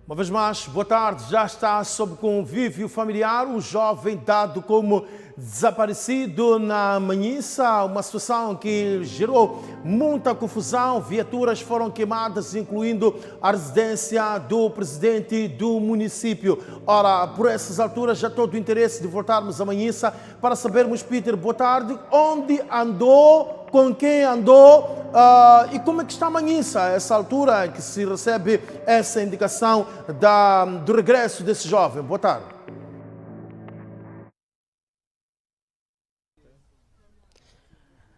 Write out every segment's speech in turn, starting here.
Uma vez mais, boa tarde. Já está sob convívio familiar o jovem dado como desaparecido na Manhissa, uma situação que gerou muita confusão. Viaturas foram queimadas, incluindo a residência do presidente do município. Ora, por essas alturas, já todo o interesse de voltarmos a Manhissa para sabermos, Peter, boa tarde, onde andou, com quem andou e como é que está a Manhissa a essa altura que se recebe essa indicação do regresso desse jovem. Boa tarde.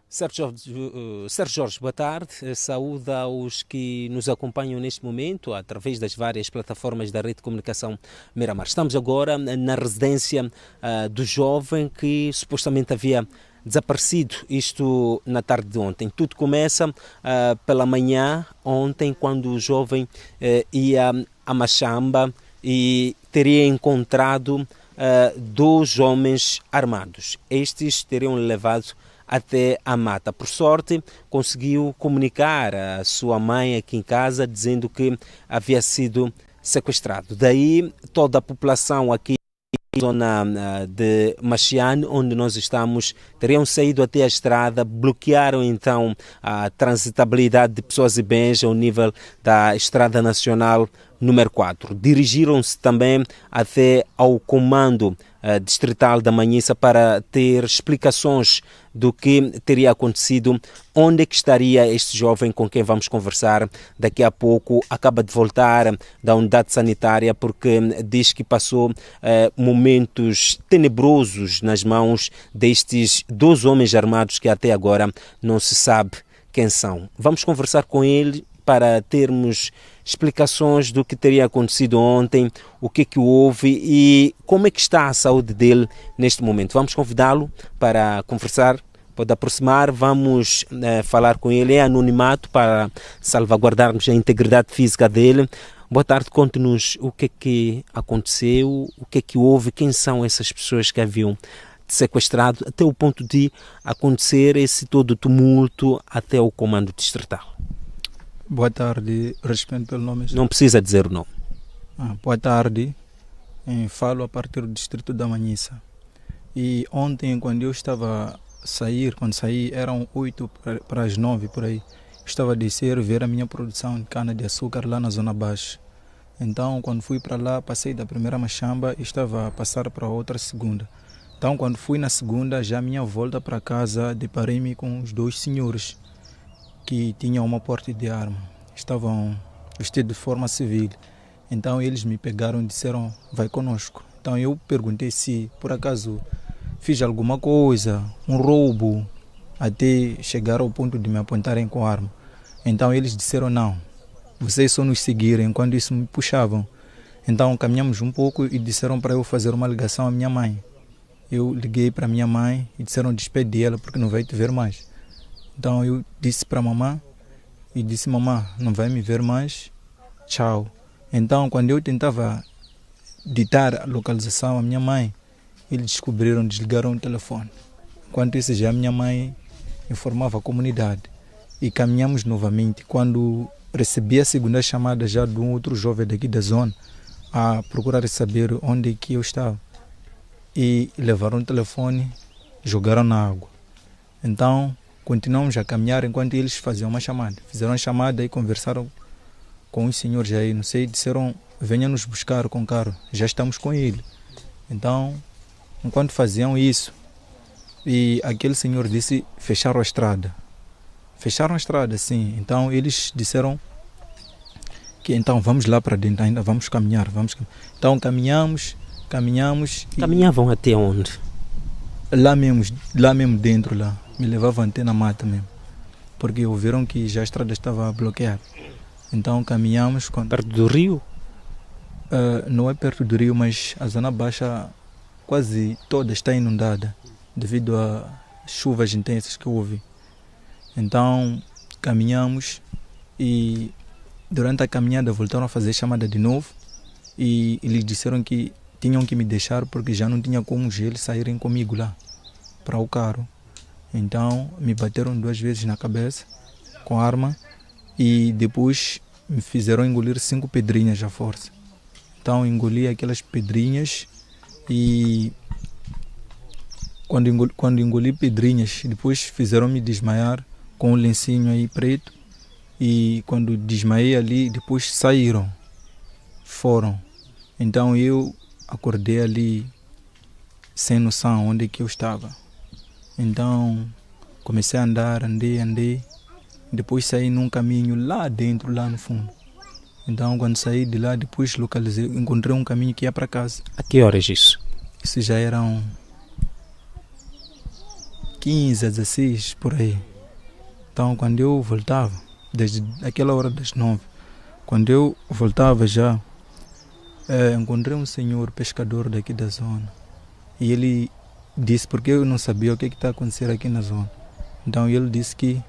Sérgio Jorge, boa tarde. Saúde aos que nos acompanham neste momento através das várias plataformas da rede de comunicação Miramar. Estamos agora na residência do jovem que supostamente havia desaparecido, isto na tarde de ontem. Tudo começa pela manhã ontem, quando o jovem ia a Machamba e teria encontrado dois homens armados. Estes teriam levado até a mata. Por sorte, conseguiu comunicar a sua mãe aqui em casa, dizendo que havia sido sequestrado. Daí, toda a população aqui na zona de Machiane, onde nós estamos, teriam saído até a estrada, bloquearam então a transitabilidade de pessoas e bens ao nível da Estrada Nacional número 4. Dirigiram-se também até ao comando distrital da Manhissa para ter explicações do que teria acontecido, onde é que estaria este jovem com quem vamos conversar daqui a pouco. Acaba de voltar da unidade sanitária porque diz que passou momentos tenebrosos nas mãos destes dois homens armados que até agora não se sabe quem são. Vamos conversar com ele para termos explicações do que teria acontecido ontem, o que houve e como é que está a saúde dele neste momento. Vamos convidá-lo para conversar, pode aproximar, vamos falar com ele em anonimato para salvaguardarmos a integridade física dele. Boa tarde, conte-nos o que aconteceu, o que houve, quem são essas pessoas que haviam sequestrado até o ponto de acontecer esse todo tumulto até o comando distrital. Boa tarde, respeito pelo nome. Não precisa dizer o nome. Boa tarde, falo a partir do distrito da Manhissa. E ontem, quando eu estava a sair, quando saí, eram 8 para as 9 por aí. Estava a descer, ver a minha produção de cana-de-açúcar lá na Zona Baixa. Então, quando fui para lá, passei da primeira machamba e estava a passar para a outra segunda. Então, quando fui na segunda, já a minha volta para casa, deparei-me com os dois senhores que tinham uma porte de arma. Estavam vestidos de forma civil. Então eles me pegaram e disseram, vai conosco. Então eu perguntei se por acaso fiz alguma coisa, um roubo, até chegar ao ponto de me apontarem com arma. Então eles disseram, não, vocês só nos seguiram, enquanto isso me puxavam. Então caminhamos um pouco e disseram para eu fazer uma ligação à minha mãe. Eu liguei para minha mãe e disseram, despede ela porque não vai te ver mais. Então eu disse para a mamãe e disse, mamãe, não vai me ver mais, tchau. Então quando eu tentava ditar a localização à minha mãe, eles descobriram, desligaram o telefone. Enquanto isso já a minha mãe informava a comunidade e caminhamos novamente. Quando recebi a segunda chamada já de um outro jovem daqui da zona a procurar saber onde é que eu estava. E levaram o telefone, jogaram na água. Então continuamos a caminhar enquanto eles faziam uma chamada. Fizeram a chamada e conversaram com os senhores aí, não sei, disseram, venha nos buscar com o carro, já estamos com ele. Então, enquanto faziam isso, e aquele senhor disse, fecharam a estrada. Fecharam a estrada, sim. Então eles disseram que então vamos lá para dentro, ainda vamos caminhar. Então caminhamos. Caminhavam até onde? Lá mesmo dentro, lá. Me levavam até na mata mesmo, porque ouviram que já a estrada estava bloqueada. Então caminhamos... Perto do rio? Não é perto do rio, mas a Zona Baixa quase toda está inundada, devido a chuvas intensas que houve. Então caminhamos e durante a caminhada voltaram a fazer chamada de novo e eles disseram que tinham que me deixar porque já não tinha como eles saírem comigo lá para o carro. Então me bateram 2 vezes na cabeça com arma e depois me fizeram engolir 5 pedrinhas à força. Então engoli aquelas pedrinhas e quando engoli pedrinhas, depois fizeram-me desmaiar com um lencinho aí preto e quando desmaiei ali, depois foram. Então eu acordei ali sem noção onde que eu estava. Então comecei a andar, andei, depois saí num caminho lá dentro, lá no fundo. Então quando saí de lá, depois localizei, encontrei um caminho que ia para casa. A que horas isso? Isso já eram 15 a 16 por aí. Então quando eu voltava, desde aquela hora das 9, quando eu voltava já, encontrei um senhor pescador daqui da zona. E ele disse, porque eu não sabia o que está acontecendo aqui na zona. Então ele disse que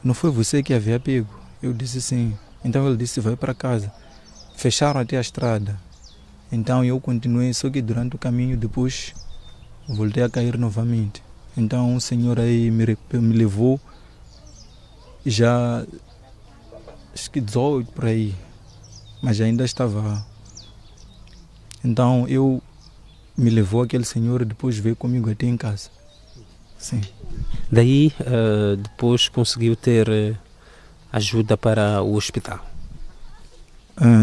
não foi você que havia pego. Eu disse sim. Então ele disse, vai para casa. Fecharam até a estrada. Então eu continuei, só que durante o caminho depois voltei a cair novamente. Então um senhor aí me levou, já acho que 18 por aí, mas ainda estava. Então me levou aquele senhor e depois veio comigo até em casa. Sim. Daí depois conseguiu ter ajuda para o hospital?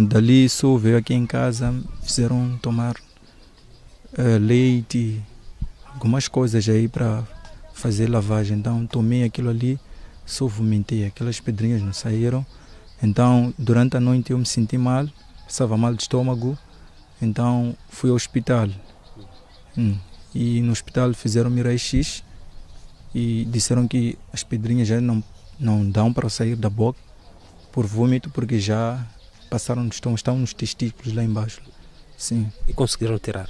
Dali só veio aqui em casa, fizeram tomar leite, algumas coisas aí para fazer lavagem. Então tomei aquilo ali, só vomitei, aquelas pedrinhas não saíram. Então durante a noite eu me senti mal, estava mal de estômago, então fui ao hospital. E no hospital fizeram-me raio-x e disseram que as pedrinhas já não dão para sair da boca por vômito, porque já passaram, estão nos testículos lá embaixo. Sim. E conseguiram tirar?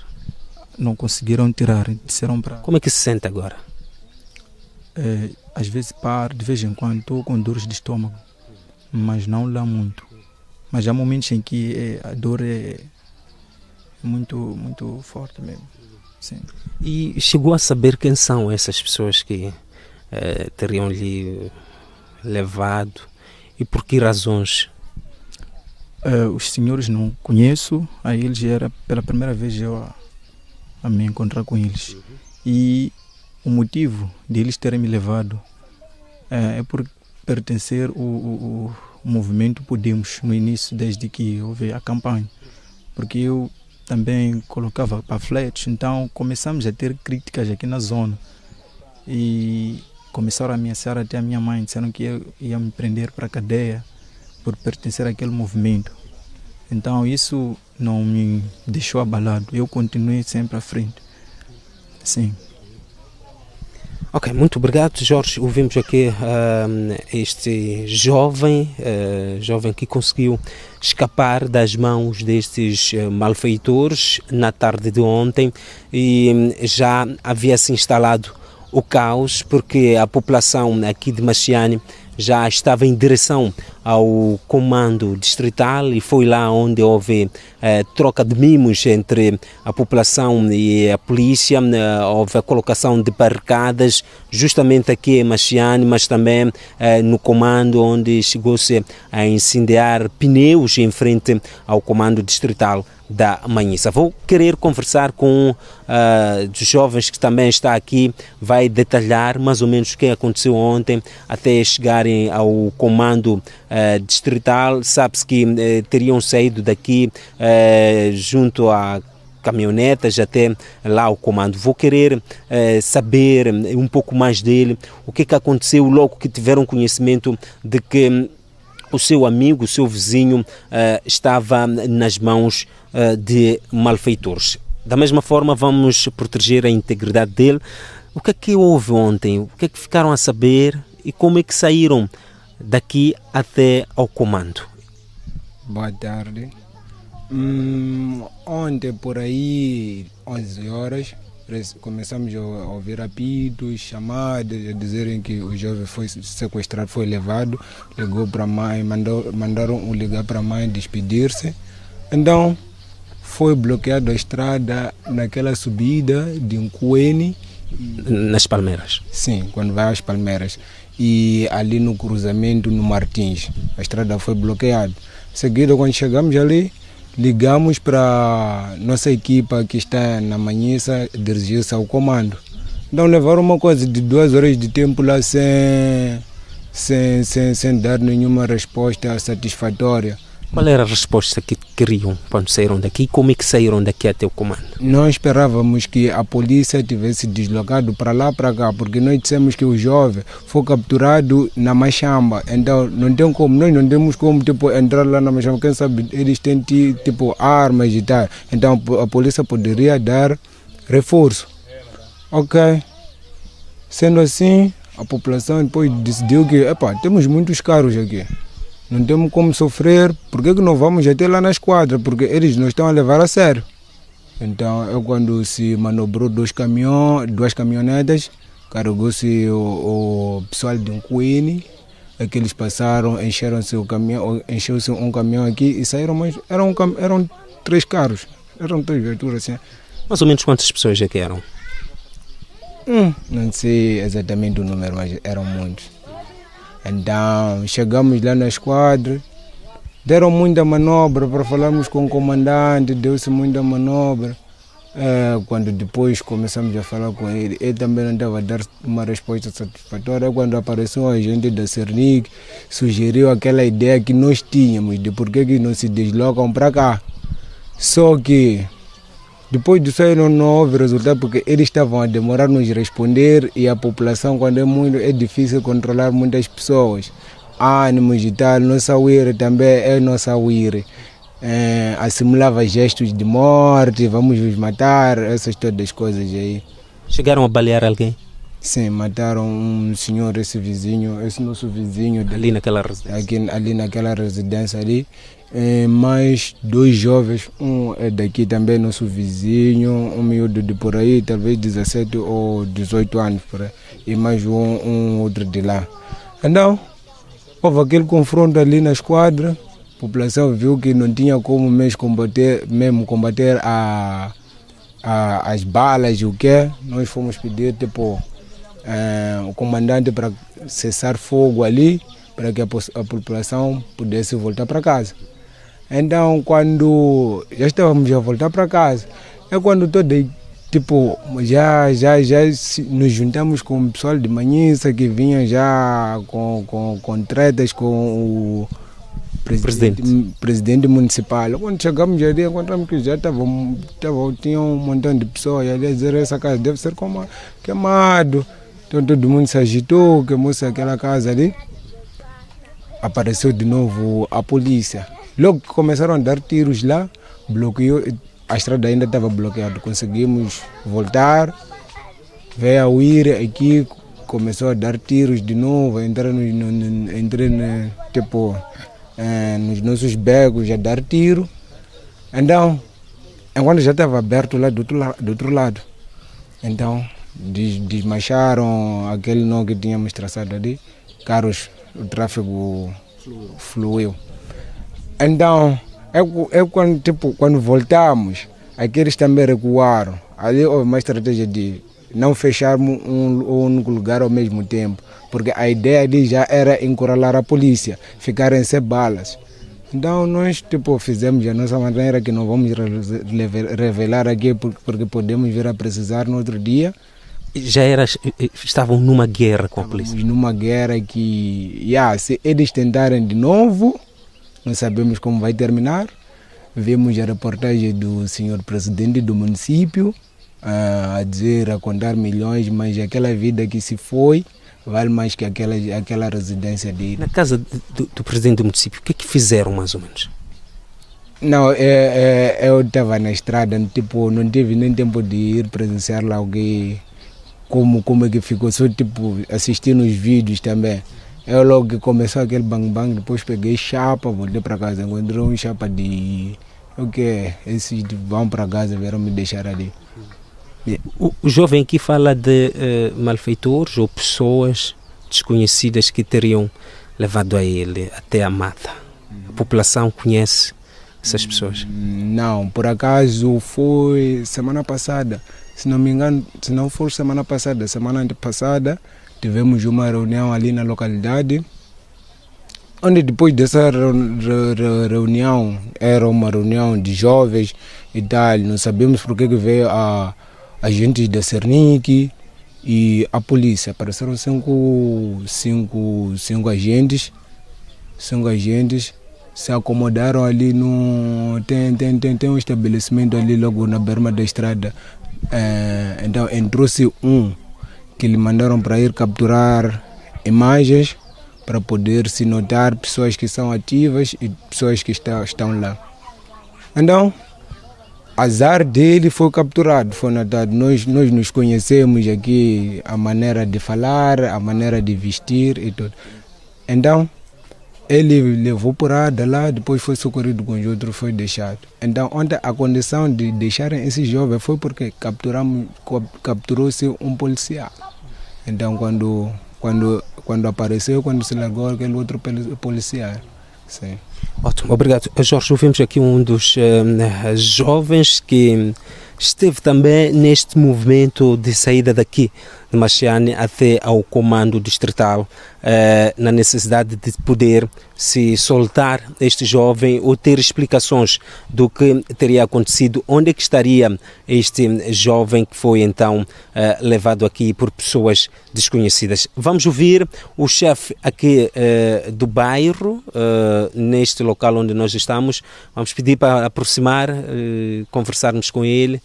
Não conseguiram tirar, disseram para... Como é que se sente agora? Às vezes paro, de vez em quando estou com dores de estômago, mas não lá muito. Mas há momentos em que a dor é muito, muito forte mesmo. Sim. E chegou a saber quem são essas pessoas que teriam lhe levado e por que razões? Os senhores não conheço, a eles era pela primeira vez eu a me encontrar com eles. E o motivo de eles terem me levado é por pertencer ao movimento Podemos no início, desde que houve a campanha. Porque eu também colocava panfletos, então começamos a ter críticas aqui na zona. E começaram a ameaçar até a minha mãe, disseram que eu ia me prender para a cadeia por pertencer àquele movimento. Então isso não me deixou abalado, eu continuei sempre à frente. Sim. Ok, muito obrigado, Jorge. Ouvimos aqui este jovem que conseguiu escapar das mãos destes malfeitores na tarde de ontem e já havia se instalado o caos, porque a população aqui de Machiane já estava em direção ao comando distrital e foi lá onde houve troca de mimos entre a população e a polícia. Houve a colocação de barricadas justamente aqui em Machiane, mas também no comando, onde chegou-se a incendiar pneus em frente ao comando distrital da Manhissa. Vou querer conversar com dos jovens que também está aqui, vai detalhar mais ou menos o que aconteceu ontem até chegarem ao comando distrital. Sabe-se que teriam saído daqui junto a caminhonetas até lá ao comando. Vou querer saber um pouco mais dele, o que aconteceu logo que tiveram conhecimento de que o seu amigo, o seu vizinho estava nas mãos de malfeitores. Da mesma forma, vamos proteger a integridade dele. O que houve ontem? O que ficaram a saber e como é que saíram daqui até ao comando? Boa tarde. Ontem, por aí, 11 horas, começamos a ouvir apitos, chamadas, a dizerem que o jovem foi sequestrado, foi levado, ligou para a mãe, mandaram ligar para a mãe despedir-se. Então, foi bloqueada a estrada naquela subida de Nkuene. Nas Palmeiras? Sim, quando vai às Palmeiras. E ali no cruzamento no Martins, a estrada foi bloqueada. Em seguida, quando chegamos ali, ligamos para nossa equipa que está na Manhissa, dirigiu-se ao comando. Então levaram uma coisa de 2 horas de tempo lá sem dar nenhuma resposta satisfatória. Qual era a resposta que queriam quando saíram daqui? Como é que saíram daqui até o comando? Nós esperávamos que a polícia tivesse deslocado para lá, para cá, porque nós dissemos que o jovem foi capturado na Machamba. Então não tem como, nós não temos como tipo, entrar lá na Machamba. Quem sabe eles têm tipo armas e tal. Então a polícia poderia dar reforço. Ok. Sendo assim, a população depois decidiu que temos muitos carros aqui. Não temos como sofrer, por que não vamos até lá na esquadra? Porque eles não estão a levar a sério. Então é quando se manobrou 2 caminhonetas, carregou-se o pessoal de Nkuini, é que eles passaram, encheram-se o caminhão, encheu-se um caminhão aqui e saíram mais. Eram 3 carros, eram 3 viaturas assim. Mais ou menos quantas pessoas já que eram? Não sei exatamente o número, mas eram muitos. Então chegamos lá na esquadra, deram muita manobra para falarmos com o comandante, deu-se muita manobra. Quando depois começamos a falar com ele também não estava a dar uma resposta satisfatória. Quando apareceu um agente da Cernic, sugeriu aquela ideia que nós tínhamos de por que não se deslocam para cá. Só que depois disso aí não houve resultado, porque eles estavam a demorar nos responder e a população, quando é difícil controlar muitas pessoas. Ânimos e tal, nossa uire também é nossa uire. Assimilava gestos de morte, vamos nos matar, essas todas as coisas aí. Chegaram a balear alguém? Sim, mataram um senhor, esse nosso vizinho. Ali naquela residência? Ali naquela residência ali. Mais 2 jovens, um é daqui também, nosso vizinho, um miúdo de por aí, talvez 17 ou 18 anos por aí, e mais um outro de lá. Então, houve aquele confronto ali na esquadra, a população viu que não tinha como mesmo combater as balas e o quê. Nós fomos pedir o comandante para cessar fogo ali, para que a população pudesse voltar para casa. Então, quando já estávamos a voltar para casa, é quando já nos juntamos com o pessoal de Manhissa que vinha já com tretas com o presidente municipal. Quando chegamos ali, encontramos que já tinha um montão de pessoas ali a dizer essa casa deve ser queimado. Então todo mundo se agitou, queimou-se aquela casa ali. Apareceu de novo a polícia. Logo que começaram a dar tiros lá, bloqueou, a estrada ainda estava bloqueada. Conseguimos voltar, veio a UIR aqui, começou a dar tiros de novo, entrei nos nossos becos a dar tiro. Então, enquanto já estava aberto lá do outro lado, então desmancharam aquele nó que tínhamos traçado ali, carros, o tráfego fluiu. Então, quando voltamos, aqueles também recuaram. Ali houve uma estratégia de não fecharmos um único lugar ao mesmo tempo, porque a ideia ali já era encurralar a polícia, ficarem sem balas. Então nós fizemos a nossa maneira, que não vamos revelar aqui, porque podemos vir a precisar no outro dia. Estavam numa guerra com a polícia? Numa guerra que, se eles tentarem de novo, não sabemos como vai terminar. Vimos a reportagem do senhor presidente do município a contar milhões, mas aquela vida que se foi vale mais que aquela residência dele. Na casa do presidente do município, o que é que fizeram mais ou menos? Não, eu estava na estrada, não tive nem tempo de ir presenciar lá alguém, como é que ficou, só assistindo os vídeos também. Eu logo que começou aquele bang-bang, depois peguei chapa, voltei para casa, encontrei um chapa de... esses vão para casa, vieram me deixar ali. O jovem aqui fala de malfeitores ou pessoas desconhecidas que teriam levado a ele até a mata. A população conhece essas pessoas? Não, por acaso foi semana passada. Se não me engano, se não for semana passada, semana antepassada, tivemos uma reunião ali na localidade, onde depois dessa reunião, era uma reunião de jovens e tal, não sabemos por que veio agentes da Cernic e a polícia. Apareceram cinco agentes, se acomodaram ali tem um estabelecimento ali logo na berma da estrada. Então entrou-se que lhe mandaram para ir capturar imagens para poder se notar pessoas que são ativas e pessoas que estão lá. Então, azar dele foi capturado, foi notado. Nós nos conhecemos aqui, a maneira de falar, a maneira de vestir e tudo. Então, ele levou porrada lá, depois foi socorrido com os outros, foi deixado. Então, ontem a condição de deixarem esse jovem foi porque capturou-se um policial. Então, quando apareceu, quando se largou aquele outro policial. Sim. Ótimo, obrigado. Jorge, ouvimos aqui um dos jovens que esteve também neste movimento de saída daqui de Machiane até ao comando distrital, na necessidade de poder se soltar este jovem ou ter explicações do que teria acontecido, onde é que estaria este jovem que foi então levado aqui por pessoas desconhecidas. Vamos ouvir o chefe aqui do bairro, neste local onde nós estamos. Vamos pedir para aproximar, conversarmos com ele,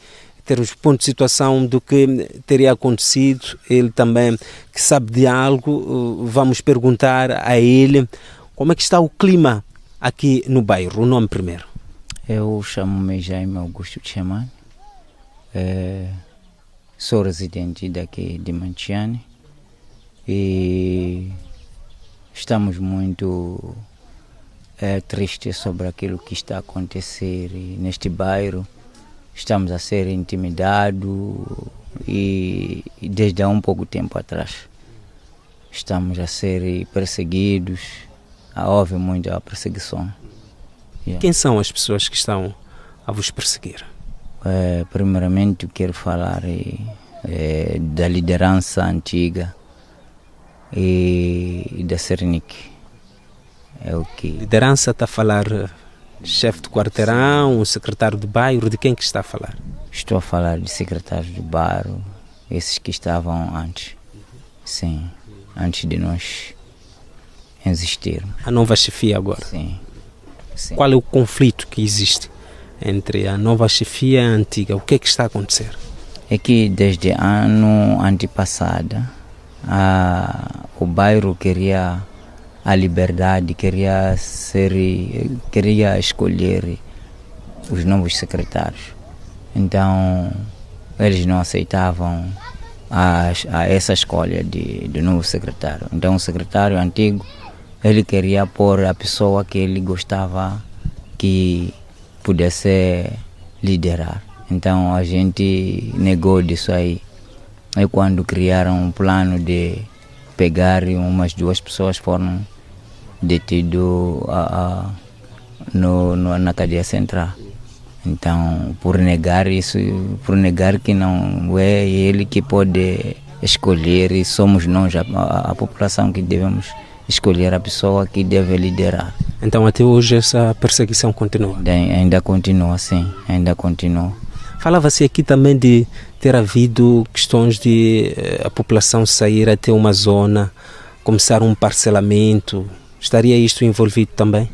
termos ponto de situação do que teria acontecido. Ele também, que sabe de algo, vamos perguntar a ele como é que está o clima aqui no bairro. O nome primeiro. Eu chamo-me Jaime Augusto Tcheman, sou residente daqui de Machiane e estamos muito tristes sobre aquilo que está a acontecer neste bairro. Estamos a ser intimidados e desde há um pouco tempo atrás estamos a ser perseguidos. Houve muita perseguição. Quem são as pessoas que estão a vos perseguir? Primeiramente eu quero falar da liderança antiga e da Cernic. É o que... Liderança está a falar... Chefe de quarteirão, secretário do bairro, de quem que está a falar? Estou a falar de secretários do bairro, esses que estavam antes, sim, antes de nós existirmos. A nova chefia agora? Sim. Qual é o conflito que existe entre a nova chefia e a antiga? O que é que está a acontecer? É que desde ano antepassado, o bairro queria a liberdade, queria escolher os novos secretários. Então, eles não aceitavam essa escolha do novo secretário. Então, o secretário antigo, ele queria pôr a pessoa que ele gostava que pudesse liderar. Então, a gente negou disso aí. Aí, quando criaram um plano de pegar umas 2 pessoas, foram detidos na cadeia central. Então, por negar isso, por negar que não é ele que pode escolher, e somos nós, a população, que devemos escolher a pessoa que deve liderar. Então, até hoje essa perseguição continua? Ainda continua, sim, ainda continua. Falava-se aqui também de ter havido questões de a população sair até uma zona, começar um parcelamento. Estaria isto envolvido também?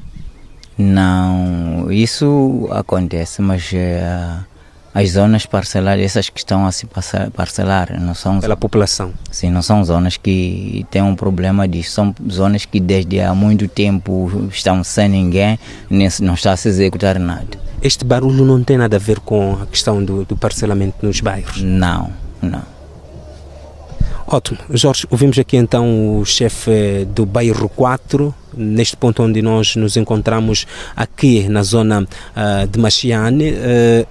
Não, isso acontece, mas as zonas parceladas, essas que estão a se parcelar, não são... Pela população? Sim, não são zonas que têm um problema disso, são zonas que desde há muito tempo estão sem ninguém, não está a se executar nada. Este barulho não tem nada a ver com a questão do parcelamento nos bairros? Não. Ótimo. Jorge, ouvimos aqui então o chefe do bairro 4, neste ponto onde nós nos encontramos aqui na zona de Machiane,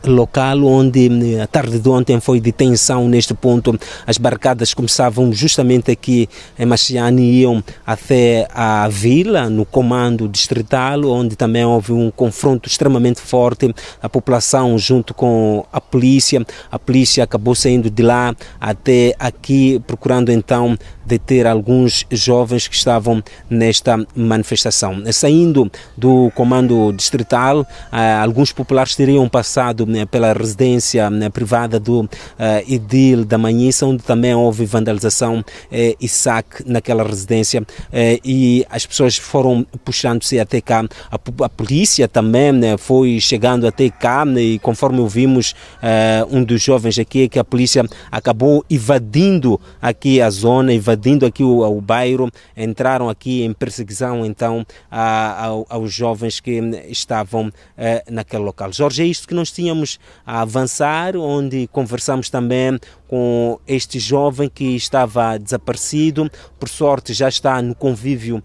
local onde a tarde de ontem foi de tensão neste ponto. As barricadas começavam justamente aqui em Machiane e iam até a vila, no comando distrital, onde também houve um confronto extremamente forte. A população junto com a polícia acabou saindo de lá até aqui, procurando então deter alguns jovens que estavam nesta manifestação. Saindo do comando distrital, alguns populares teriam passado pela residência privada do Edil da Manhissa, onde também houve vandalização e saque naquela residência, e as pessoas foram puxando-se até cá. A polícia também foi chegando até cá, e conforme ouvimos um dos jovens aqui, que a polícia acabou invadindo aqui a zona, invadindo aqui o bairro, entraram aqui em perseguição então aos jovens que estavam naquele local. Jorge, é isto que nós tínhamos a avançar, onde conversamos também com este jovem que estava desaparecido. Por sorte já está no convívio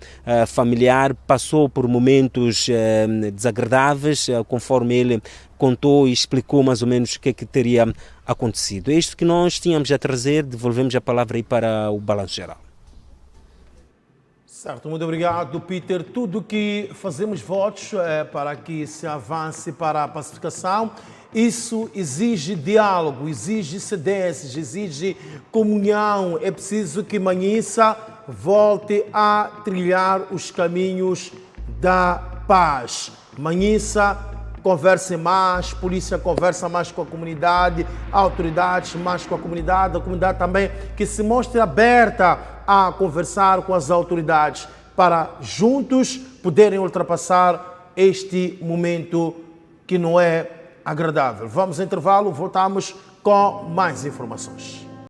familiar, passou por momentos desagradáveis, conforme ele contou e explicou mais ou menos o que é que teria acontecido. É isto que nós tínhamos a trazer, devolvemos a palavra aí para o balanço geral. Certo, muito obrigado, Peter. Tudo que fazemos votos para que se avance para a pacificação, isso exige diálogo, exige cedências, exige comunhão. É preciso que Manhissa volte a trilhar os caminhos da paz. Manhissa converse mais, polícia conversa mais com a comunidade, autoridades mais com a comunidade também que se mostre aberta a conversar com as autoridades para juntos poderem ultrapassar este momento que não é agradável. Vamos ao intervalo, voltamos com mais informações.